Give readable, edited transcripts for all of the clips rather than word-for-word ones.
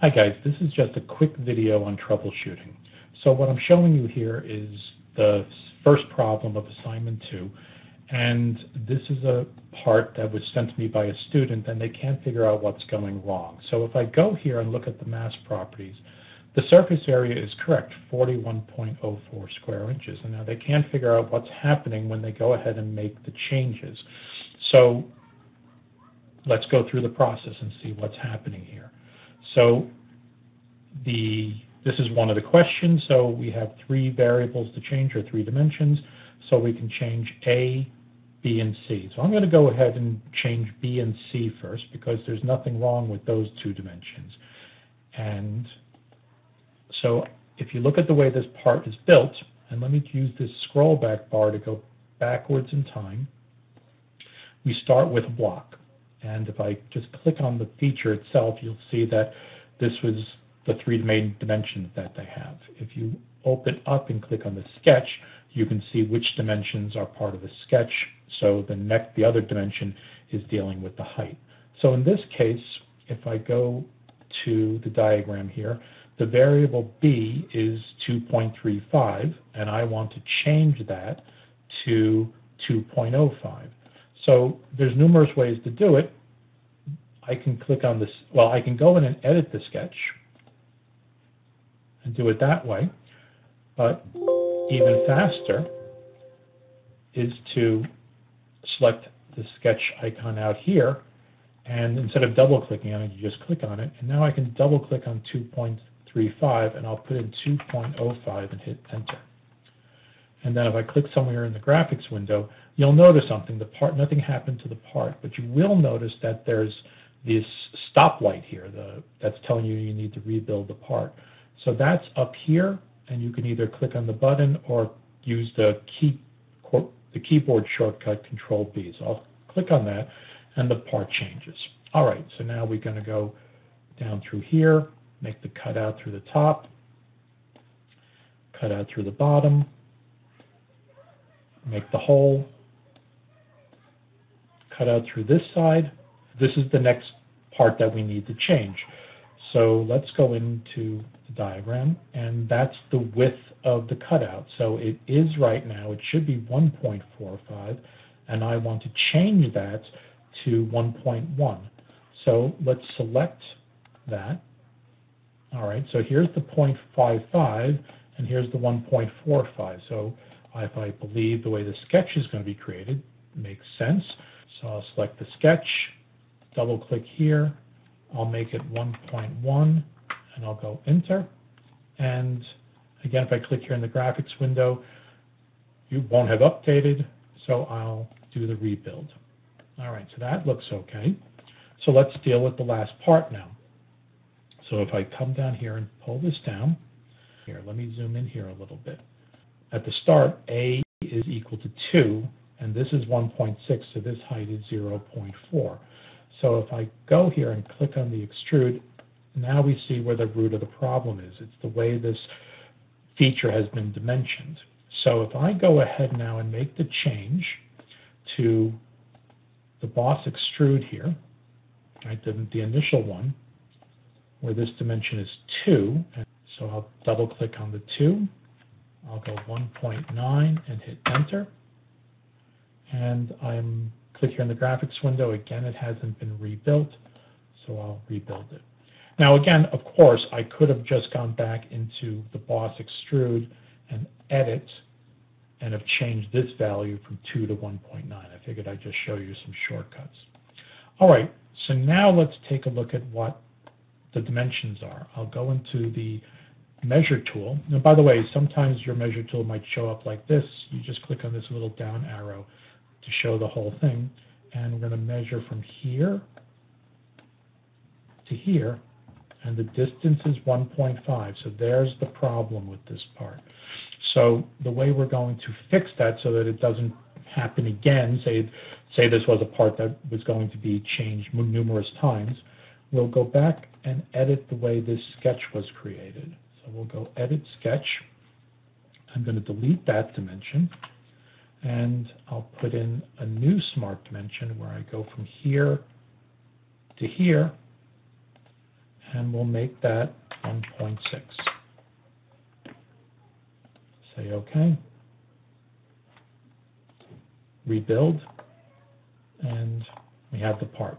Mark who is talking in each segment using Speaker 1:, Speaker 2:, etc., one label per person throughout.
Speaker 1: Hi guys, this is just a quick video on troubleshooting. So what I'm showing you here is the first problem of assignment 2, and this is a part that was sent to me by a student and they can't figure out what's going wrong. So if I go here and look at the mass properties, the surface area is correct, 41.04 square inches, and now they can't figure out what's happening when they go ahead and make the changes. So let's go through the process and see what's happening here. So this is one of the questions. So we have 3 variables to change, or 3 dimensions. So we can change A, B, and C. So I'm going to go ahead and change B and C first because there's nothing wrong with those 2 dimensions. And so if you look at the way this part is built, and let me use this scroll back bar to go backwards in time, we start with a block. And if I just click on the feature itself, you'll see that this was the 3 main dimensions that they have. If you open up and click on the sketch, you can see which dimensions are part of the sketch. So the other dimension is dealing with the height. So in this case, if I go to the diagram here, the variable B is 2.35, and I want to change that to 2.05. So there's numerous ways to do it. I can click on this, well, I can go in and edit the sketch and do it that way, but even faster is to select the sketch icon out here, and instead of double clicking on it, you just click on it, and now I can double click on 2.35 and I'll put in 2.05 and hit enter. And then if I click somewhere in the graphics window, you'll notice something. Nothing happened to the part, but you will notice that there's this stoplight here that's telling you you need to rebuild the part. So that's up here, and you can either click on the button or use the keyboard shortcut Control-B. So I'll click on that, and the part changes. All right, so now we're going to go down through here, make the cutout through the top, cut out through the bottom, make the hole, cut out through this side. This is the next part that we need to change. So let's go into the diagram, and that's the width of the cutout. So it is right now, it should be 1.45, and I want to change that to 1.1. So let's select that. All right, so here's the 0.55, and here's the 1.45. So if I believe the way the sketch is going to be created, makes sense. So I'll select the sketch, double click here, I'll make it 1.1, and I'll go enter. And again, if I click here in the graphics window, you won't have updated, so I'll do the rebuild. All right, so that looks okay. So let's deal with the last part now. So if I come down here and pull this down, here, let me zoom in here a little bit. At the start, A is equal to 2, and this is 1.6, so this height is 0.4. So if I go here and click on the extrude, now we see where the root of the problem is. It's the way this feature has been dimensioned. So if I go ahead now and make the change to the boss extrude here, right, the initial one, where this dimension is 2, and so I'll double click on the 2, I'll go 1.9 and hit enter, and I'm click here in the graphics window. Again, it hasn't been rebuilt, so I'll rebuild it. Now again, of course, I could have just gone back into the boss extrude and edit and have changed this value from 2 to 1.9. I figured I'd just show you some shortcuts. All right, so now let's take a look at what the dimensions are. I'll go into the measure tool. Now, by the way, sometimes your measure tool might show up like this. You just click on this little down arrow to show the whole thing, and we're going to measure from here to here, and the distance is 1.5. So there's the problem with this part. So the way we're going to fix that so that it doesn't happen again, say this was a part that was going to be changed numerous times, we'll go back and edit the way this sketch was created. So we'll go edit sketch. I'm going to delete that dimension, and I'll put in a new smart dimension where I go from here to here, and we'll make that 1.6. Say OK. Rebuild, and we have the part.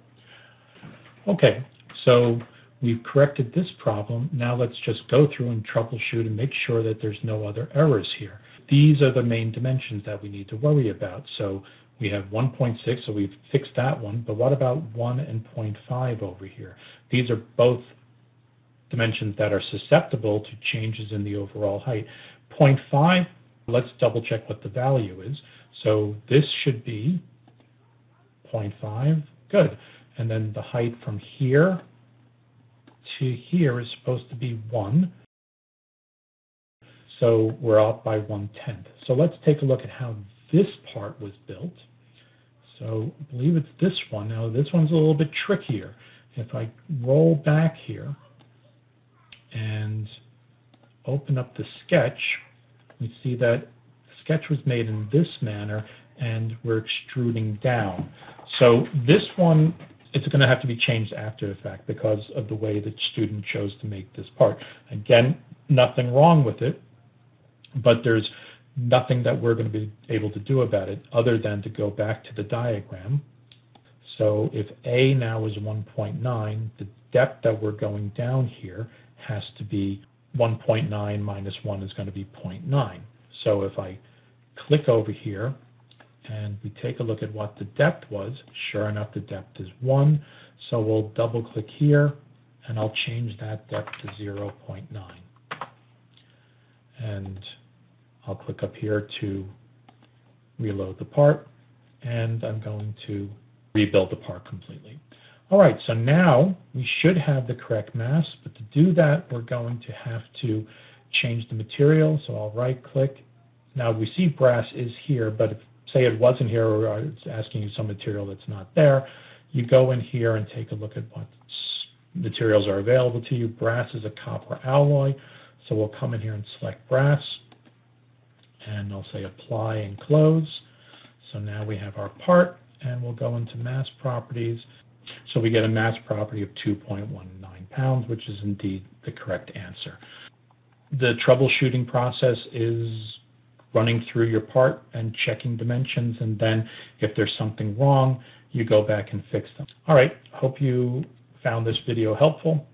Speaker 1: Okay, so we've corrected this problem. Now let's just go through and troubleshoot and make sure that there's no other errors here. These are the main dimensions that we need to worry about. So we have 1.6, so we've fixed that one, but what about 1 and 0.5 over here? These are both dimensions that are susceptible to changes in the overall height. 0.5, let's double check what the value is. So this should be 0.5, good. And then the height from here to here is supposed to be 1. So we're off by 1/10. So let's take a look at how this part was built. So I believe it's this one. Now this one's a little bit trickier. If I roll back here and open up the sketch, we see that the sketch was made in this manner and we're extruding down. So this one, it's going to have to be changed after the fact because of the way the student chose to make this part. Again, nothing wrong with it, but there's nothing that we're going to be able to do about it other than to go back to the diagram. So if A now is 1.9, the depth that we're going down here has to be 1.9 minus 1 is going to be 0.9. So if I click over here and we take a look at what the depth was, sure enough the depth is 1. So we'll double click here and I'll change that depth to 0.9. And I'll click up here to reload the part, and I'm going to rebuild the part completely. All right, so now we should have the correct mass, but to do that, we're going to have to change the material. So I'll right-click. Now we see brass is here, but if, say it wasn't here or it's asking you some material that's not there, you go in here and take a look at what materials are available to you. Brass is a copper alloy, so we'll come in here and select brass. And I'll say apply and close. So now we have our part, and we'll go into mass properties. So we get a mass property of 2.19 pounds, which is indeed the correct answer. The troubleshooting process is running through your part and checking dimensions, and then if there's something wrong, you go back and fix them. All right, hope you found this video helpful.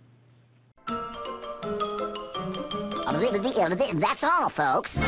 Speaker 2: That's all, folks.